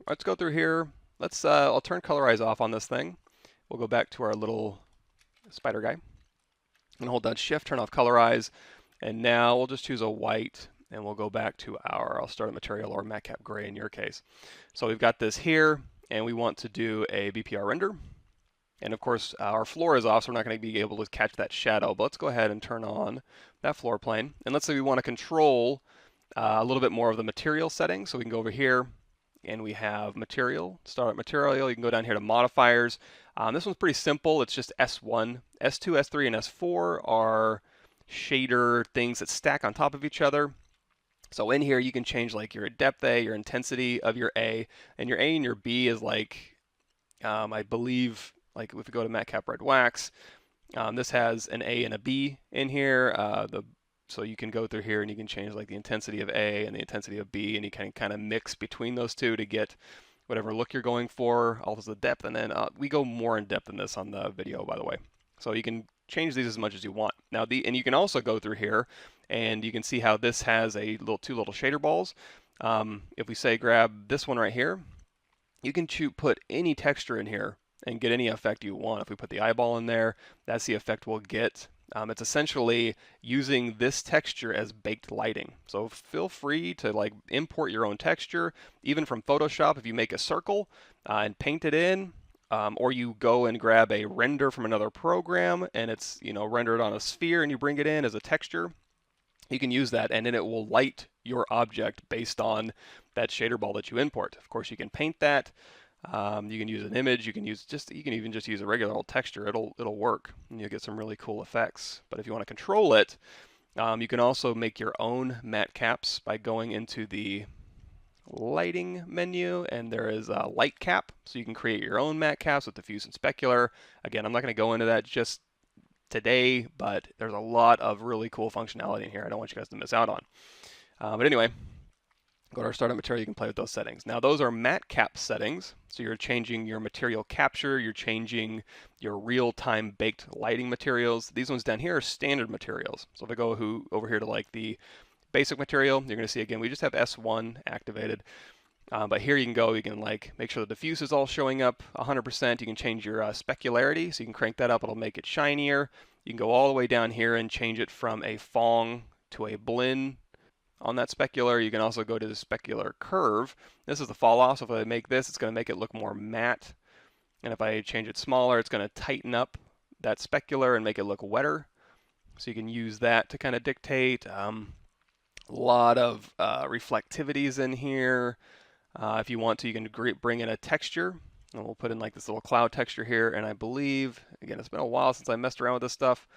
Let's go through here. I'll turn colorize off on this thing. We'll go back to our little spider guy and hold down shift, turn off colorize. And now we'll just choose a white and we'll go back to I'll start a material or matcap gray in your case. So we've got this here and we want to do a BPR render. And of course our floor is off, so we're not going to be able to catch that shadow, but let's go ahead and turn on that floor plane. And let's say we want to control a little bit more of the material settings. So we can go over here and we have material, start material. You can go down here to modifiers. This one's pretty simple. It's just S1. S2, S3, and S4 are shader things that stack on top of each other. So in here you can change like your depth A, your intensity of your A, and your A and your B is like, I believe, like if we go to matcap red wax, this has an A and a B in here. So you can go through here and you can change like the intensity of A and the intensity of B, and you can kind of mix between those two to get whatever look you're going for. Also the depth, and then we go more in depth in this on the video, by the way. So you can change these as much as you want. Now and you can also go through here and you can see how this has two little shader balls. If we say grab this one right here, you can put any texture in here and get any effect you want. If we put the eyeball in there, that's the effect we'll get. It's essentially using this texture as baked lighting. So feel free to like import your own texture, even from Photoshop. If you make a circle and paint it in, or you go and grab a render from another program and it's rendered on a sphere and you bring it in as a texture, you can use that and then it will light your object based on that shader ball that you import. Of course, you can paint that. You can use an image. You can even just use a regular old texture. It'll work, and you'll get some really cool effects. But if you want to control it, you can also make your own matte caps by going into the lighting menu, and there is a light cap, so you can create your own matte caps with diffuse and specular. Again, I'm not going to go into that just today, but there's a lot of really cool functionality in here I don't want you guys to miss out on. But anyway, go to our startup material, you can play with those settings. Now those are matte cap settings, so you're changing your material capture, you're changing your real-time baked lighting materials. These ones down here are standard materials. So if I go over here to like the basic material, you're going to see again, we just have S1 activated. But here you can like make sure the diffuse is all showing up 100%. You can change your specularity, so you can crank that up, it'll make it shinier. You can go all the way down here and change it from a Fong to a blend on that specular. You can also go to the specular curve. This is the fall off, so if I make this, it's going to make it look more matte. And if I change it smaller, it's going to tighten up that specular and make it look wetter. So you can use that to kind of dictate. A lot of reflectivities in here. If you want to, you can bring in a texture. And we'll put in like this little cloud texture here. And I believe, again, it's been a while since I messed around with this stuff,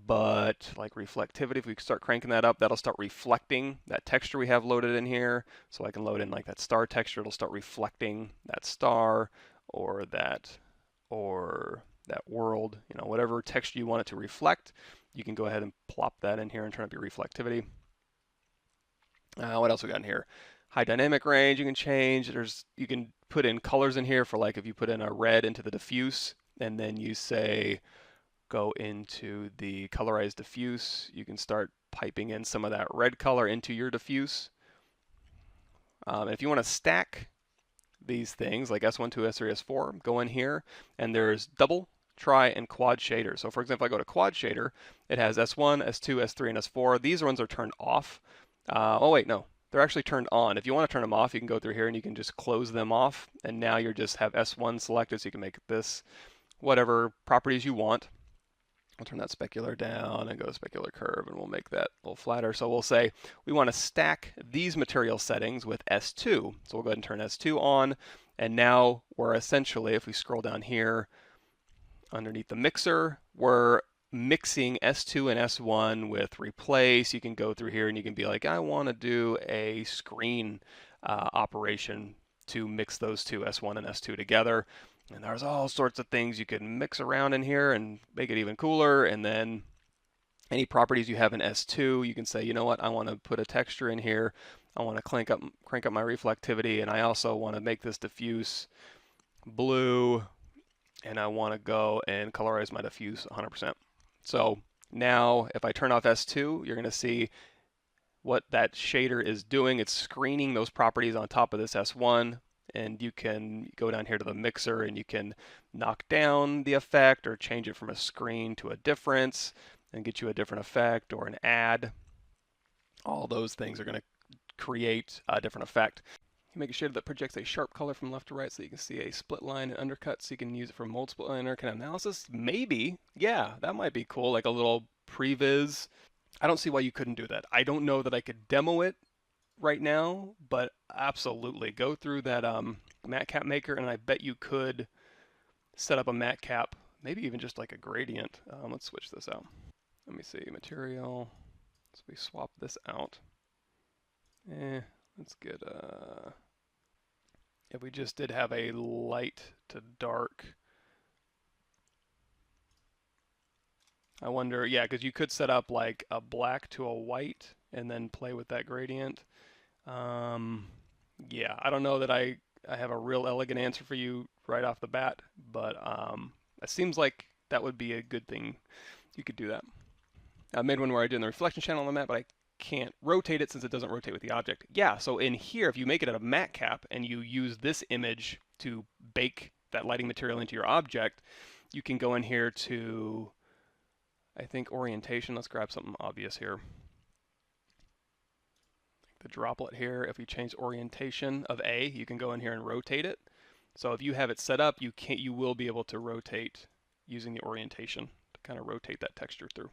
but like reflectivity, if we start cranking that up, that'll start reflecting that texture we have loaded in here. So I can load in like that star texture, it'll start reflecting that star or that world, whatever texture you want it to reflect. You can go ahead and plop that in here and turn up your reflectivity. What else we got in here? High dynamic range you can change. You can put in colors in here for like if you put in a red into the diffuse and then you say go into the colorized diffuse, you can start piping in some of that red color into your diffuse. And if you want to stack these things like S1, 2, S3, S4, go in here and there's double, tri, and quad shader. So for example, if I go to quad shader, it has S1, S2, S3, and S4. These ones are turned off. Oh wait, no. They're actually turned on. If you want to turn them off, you can go through here and you can just close them off. And now you just have S1 selected, so you can make this whatever properties you want. We'll turn that specular down and go to specular curve, and we'll make that a little flatter. So we'll say we want to stack these material settings with S2. So we'll go ahead and turn S2 on. And now we're essentially, if we scroll down here underneath the mixer, we're mixing S2 and S1 with replace. You can go through here and you can be like, I want to do a screen operation to mix those two, S1 and S2 together. And there's all sorts of things you can mix around in here and make it even cooler. And then any properties you have in S2, you can say, you know what, I want to put a texture in here. I want to crank up my reflectivity, and I also want to make this diffuse blue, and I want to go and colorize my diffuse 100%. So now if I turn off S2, you're going to see what that shader is doing. It's screening those properties on top of this S1, and you can go down here to the mixer and you can knock down the effect or change it from a screen to a difference and get you a different effect or an add. All those things are going to create a different effect. You make a shader that projects a sharp color from left to right so you can see a split line and undercut so you can use it for multiple undercut analysis. Maybe, yeah, that might be cool, like a little previs. I don't see why you couldn't do that. I don't know that I could demo it right now, but absolutely go through that matte cap maker and I bet you could set up a matte cap, maybe even just like a gradient. Let's switch this out. Let me see, material. So we swap this out. Let's get if we just did have a light to dark. I wonder, yeah, because you could set up like a black to a white and then play with that gradient. Yeah, I don't know that I have a real elegant answer for you right off the bat, but it seems like that would be a good thing. You could do that. I made one where I did the reflection channel on the map, but I can't rotate it since it doesn't rotate with the object. Yeah, so in here, if you make it a matte cap and you use this image to bake that lighting material into your object, you can go in here to, I think, orientation. Let's grab something obvious here. The droplet here, if you change orientation of A, you can go in here and rotate it. So if you have it set up, you will be able to rotate using the orientation to kind of rotate that texture through.